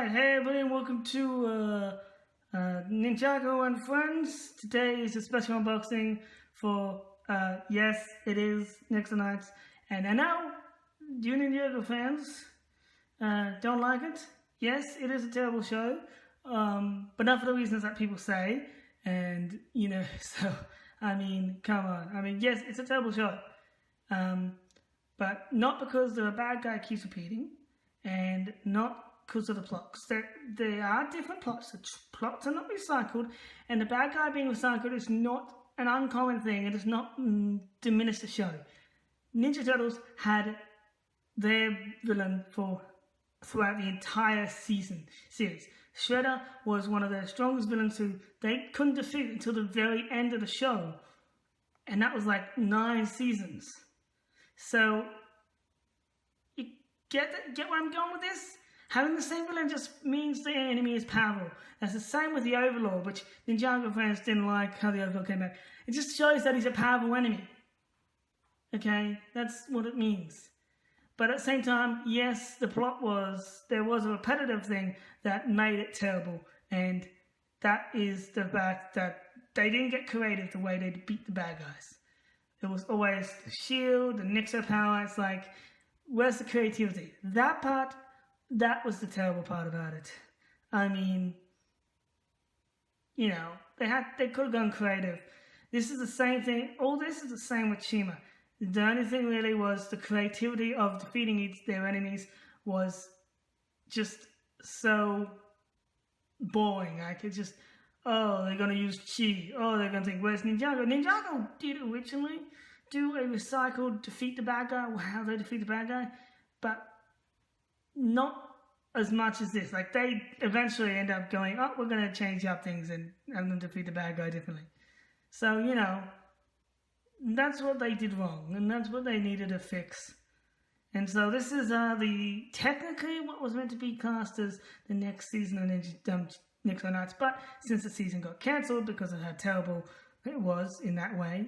Alright, hey everybody, and welcome to Ninjago and Friends. Today is a special unboxing for, yes, it is Nexo Knights. And I know you Ninjago fans don't like it. Yes, it is a terrible show, but not for the reasons that people say. And, you know, so, I mean, come on. I mean, yes, it's a terrible show. But not because the bad guy keeps repeating, and not because of the plots. There are different plots. The plots are not recycled, and the bad guy being recycled is not an uncommon thing. It does not diminish the show. Ninja Turtles had their villain throughout the entire series. Shredder was one of their strongest villains who they couldn't defeat until the very end of the show, and that was like 9 seasons. So you get where I'm going with this? Having the same villain just means the enemy is powerful. That's the same with the Overlord, which Ninjago Friends didn't like how the Overlord came back. It just shows that he's a powerful enemy. Okay, that's what it means. But at the same time, yes, there was a repetitive thing that made it terrible, and that is the fact that they didn't get creative the way they beat the bad guys. It was always the shield, the Nexo power. It's like, where's the creativity? That was the terrible part about it. I mean, you know, they could have gone creative. This is the same thing. All this is the same with Shima. The only thing really was the creativity of defeating their enemies was just so boring. Like, it's just, oh, they're going to use chi. Oh, they're going to think, where's Ninjago? Ninjago did originally do a recycled defeat the bad guy, how they defeat the bad guy, but not as much as this. Like, they eventually end up going, oh, we're going to change up things and have them defeat the bad guy differently. So, you know, that's what they did wrong, and that's what they needed to fix. And so this is technically what was meant to be cast as the next season of Nexo Knights, but since the season got cancelled because of how terrible it was in that way,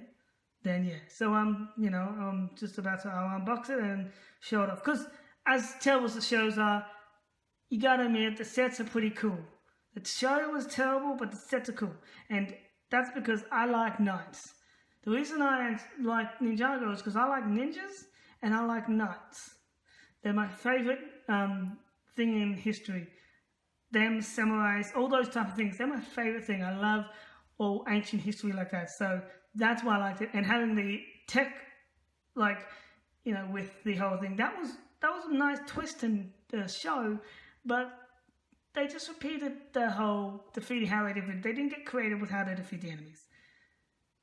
then yeah. So you know, I'm just about to unbox it and show it off. Because as terrible as the shows are, you gotta admit the sets are pretty cool. The show was terrible, but the sets are cool, and that's because I like knights. The reason I like Ninjago is because I like ninjas and I like knights. They're my favorite thing in history. Them, samurais, all those type of things. They're my favorite thing. I love all ancient history like that. So that's why I liked it. And having the tech, like, you know, with the whole thing, that was a nice twist in the show. But they just repeated the whole defeating how they defeated. They didn't get creative with how they defeat the enemies.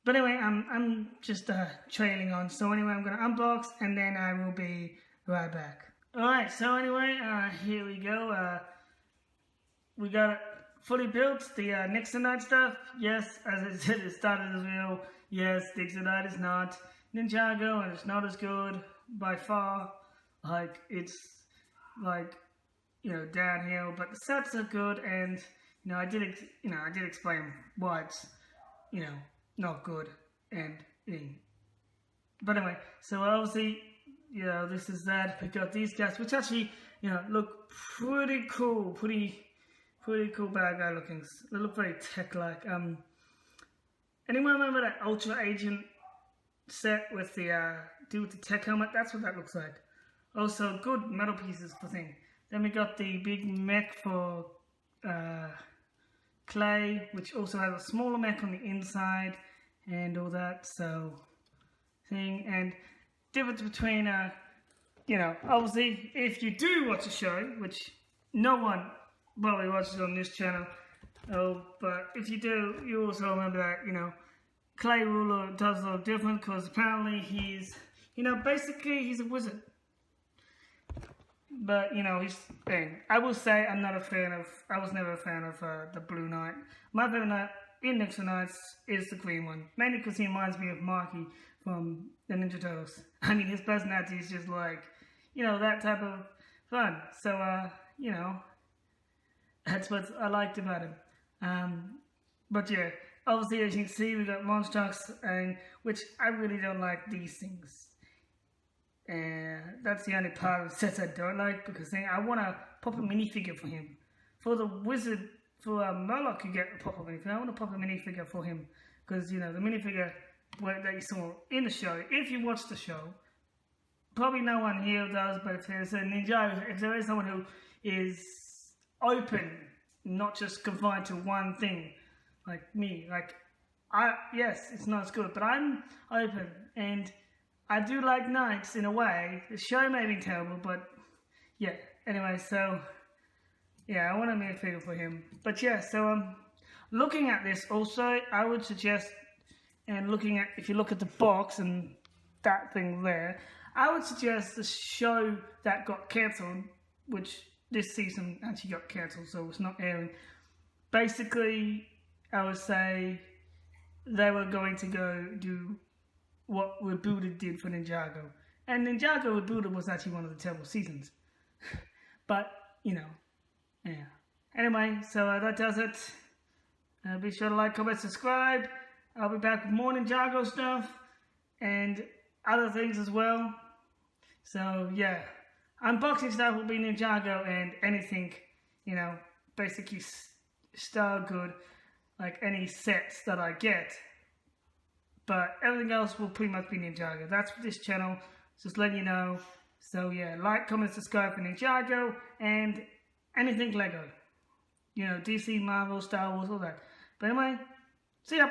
But anyway, I'm just trailing on. So anyway, I'm going to unbox and then I will be right back. Alright, so anyway, here we go. We got it fully built, the Nexo Knight stuff. Yes, as I said, it started as real. Yes, Nexo Knight is not Ninjago, and it's not as good by far. Like, it's like, you know, downhill, but the sets are good, and you know, I did explain why it's, you know, not good and but anyway, so obviously, you know, this is that. We got these guys, which actually, you know, look pretty cool, pretty cool bad guy lookings. They look very tech-like. Anyone remember that Ultra Agent set with the dude with the tech helmet? That's what that looks like. Also, good metal pieces for thing. Then we got the big mech for Clay, which also has a smaller mech on the inside and all that. So thing, and difference between you know, obviously if you do watch a show, which no one probably watches on this channel, but if you do, you also remember that, you know, Clay Ruler does look different because apparently he's, you know, basically he's a wizard. But, you know, I will say I was never a fan of the Blue Knight. My favorite knight in Nexo Knights is the green one. Mainly because he reminds me of Marky from the Ninja Turtles. I mean, his personality is just like, you know, that type of fun. So, you know, that's what I liked about him. But yeah, obviously as you can see, we got monster trucks, which I really don't like these things. And that's the only part of the sets I don't like, because I want to pop a minifigure for him. for the wizard, for Murloc, you get a pop-up minifigure. I want to pop a minifigure for him because, you know, the minifigure that you saw in the show, if you watched the show, probably no one here does, but if there's a Ninjago, if there is someone who is open, not just confined to one thing, like me, like, yes, it's not as good, but I'm open, and I do like Knights in a way. The show may be terrible, but yeah, anyway, so, yeah, I want a minifigure for him. But yeah, so, looking at this also, I would suggest, and looking at, if you look at the box and that thing there, I would suggest the show that got cancelled, which this season actually got cancelled, so it's not airing. Basically, I would say they were going to go do what Rebooted did for Ninjago. And Ninjago Rebooted was actually one of the terrible seasons. But, you know, yeah. Anyway, so that does it. Be sure to like, comment, subscribe. I'll be back with more Ninjago stuff and other things as well. So, yeah. Unboxing stuff will be Ninjago and anything, you know, basically style good, like any sets that I get. But everything else will pretty much be Ninjago. That's for this channel, just letting you know. So, yeah, like, comment, subscribe for Ninjago and anything Lego. You know, DC, Marvel, Star Wars, all that. But anyway, see ya!